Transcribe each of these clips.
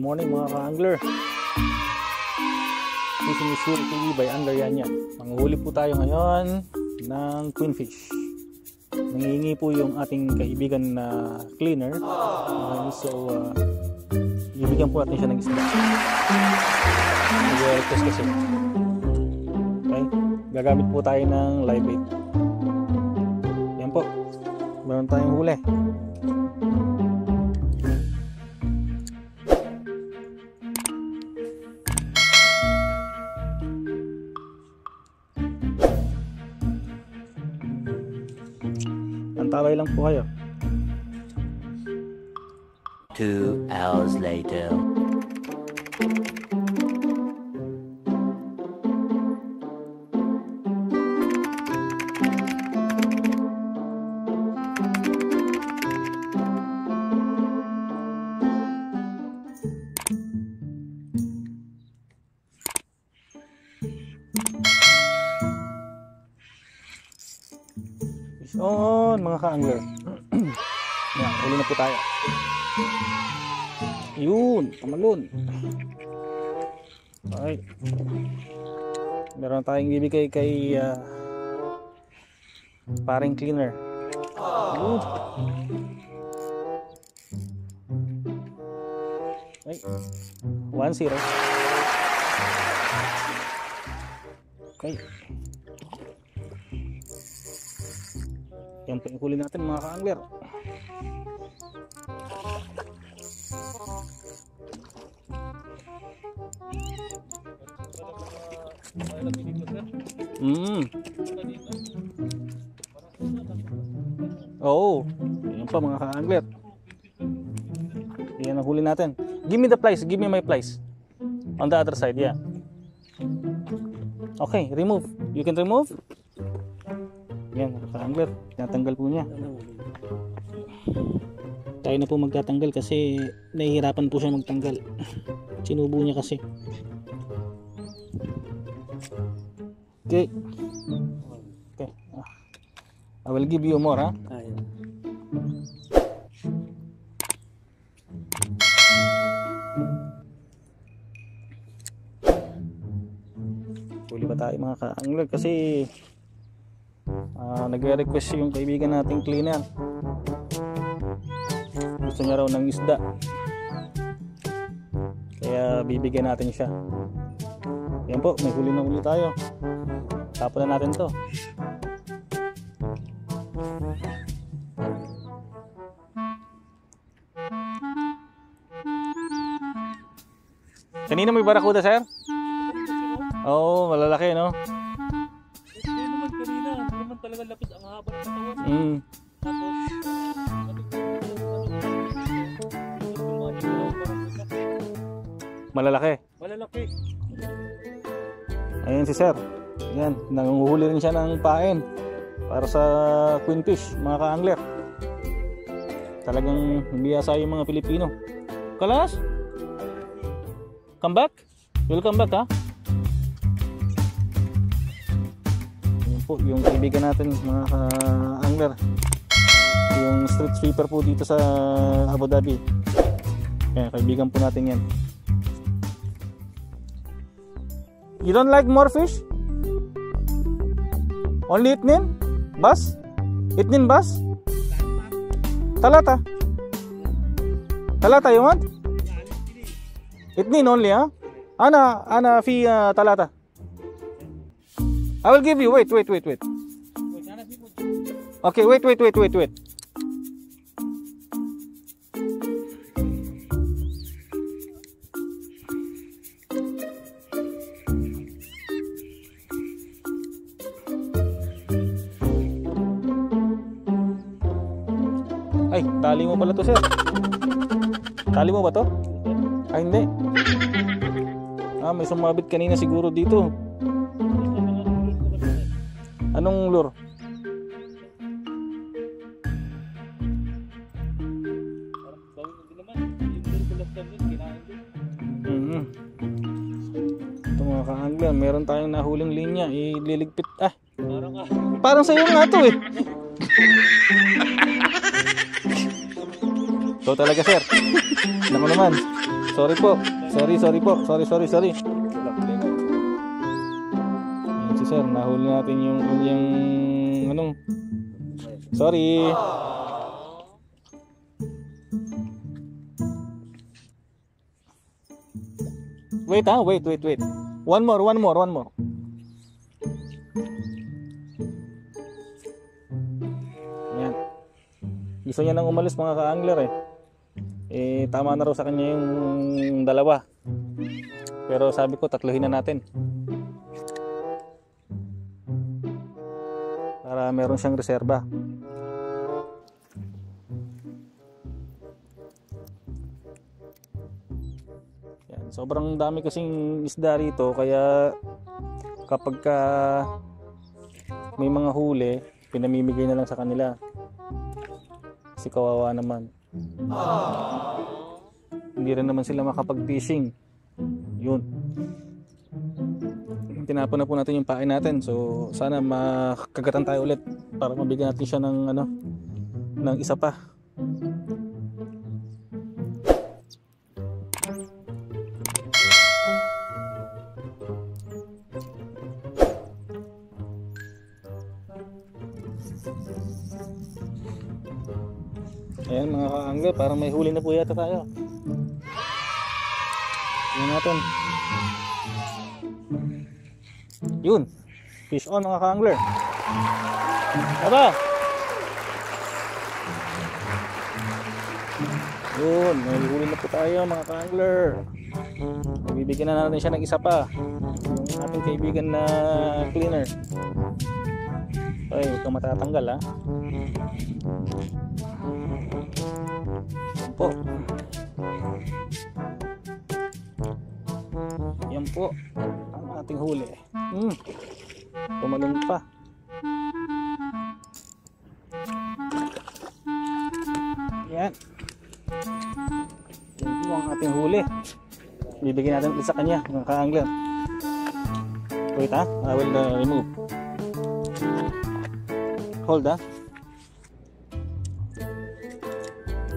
morning mga ka-angler. Fishing is Sure TV by Angler Yanya. Manghuli po tayo ngayon ng queenfish. Nangihingi po yung ating kaibigan na cleaner. Ibigyan po natin siya ng isda. Nag-request kasi. Okay, gagamit po tayo ng live bait. Yan po, meron tayong huli. Antaway lang po kayo. 2 hours later. Fish on mga ka-angler. Yan, huli na po tayo. Yun, tamalon. Okay. Meron tayong bibigay kay paring cleaner. Yun. Okay. 1-0. Okay. Yan po yung huli natin mga ka-angler. Oo. Yan pa mga ka-angler. Yan ang huli natin. Give me the plies. Give me my plies. On the other side, yeah. Okay, remove. You can remove. Yan mga ka-angler. Tinatanggal po niya. Tayo na po magtatanggal kasi nahihirapan po siya magtanggal. Sinubo niya kasi. Okay. Okay. I will give you more, ha? Huli ba tayo mga ka-angler kasi nagre-request yung kaibigan nating cleaner. Gusto niya raw ng isda. Kaya bibigyan natin siya. Yan po, may huli na uli tayo. Tapon na natin to. Kanina may barakuda, sir? Oo, malalaki, no? Ito naman kanina, hindi naman talaga lapis ang haba ng katawan. Tapos, malalaki. malalaki. Ayan si sir. Ayan, nanguhuli rin siya ng pain para sa queenfish, mga ka-angler. Talagang biyasa yung mga Pilipino. Kalas? Come back? Welcome back, ha? Ayan po, yung kaibigan natin, mga ka-angler. Yung street sweeper po dito sa Abu Dhabi. Ayan, kaibigan po natin yan. You don't like more fish? Only itnin? Bas? Itnin bas? Talata? Talata you want? Itnin only, huh? Ana fi talata. I will give you. Wait. Okay, wait. Ay, tali mo pala to, sir. Tali mo ba to? Ay, hindi. May sumabit kanina siguro dito. Anong lure? Ito mga ka-angler, meron tayong nahuling linya. Ililigpit. Parang sa'yo nga to eh. Ito talaga, sir. Naku naman. sorry po. Sorry po. Sorry. Ayan si sir, nahuli natin yung ano. Sorry. Wait. One more. Ayan. Gusto niya nang umalis mga ka-angler eh. Tama na raw sa kanya yung dalawa. Pero sabi ko tatluhin na natin. Para meron siyang reserba. Yan, sobrang dami kasing isda rito kaya kapag may mga huli, pinamimigay na lang sa kanila. Kasi kawawa naman. Hindi rin naman sila makapag-fishing. Yun. Tinapon na po natin yung pain natin. So sana makagatan tayo ulit para mabigyan natin siya ng ng isa pa. Ayan mga ka-angler, parang may huli na po yata tayo. Tingnan natin. Yun, fish on mga ka-angler. Tara! Yun, may huli na po tayo mga ka-angler. Bibigyan na natin siya ng isa pa. Yung ating kaibigan na cleaner. Ay, huwag kang matatanggal ha. Yan po. Yan po ang ating huli. Tumalon pa. Yan. Yan po ang ating huli. Bibigyan natin ulit sa kanya ng ka-angler. Wait ha, I will remove. Hold ha.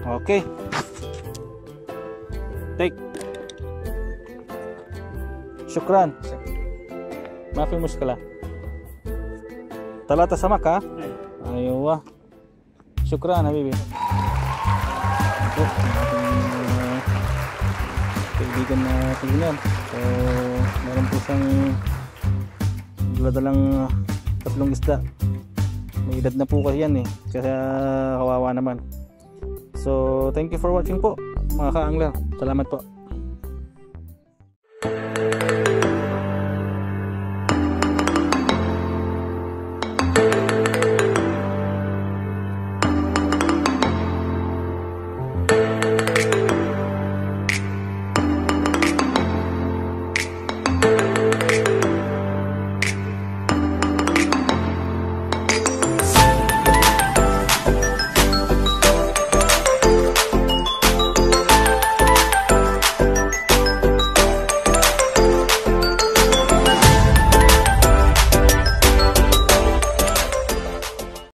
Okay. Take. Syukran. Mafi muskala. Talata samak ha? Aywa. Syukran habibi. Ito, ating kaibigan na cleaner. So, meron po siyang daladalang tatlong isda. May edad na po kasi yan eh. Kaya kawawa naman. So, thank you for watching po mga ka-angler. Salamat po.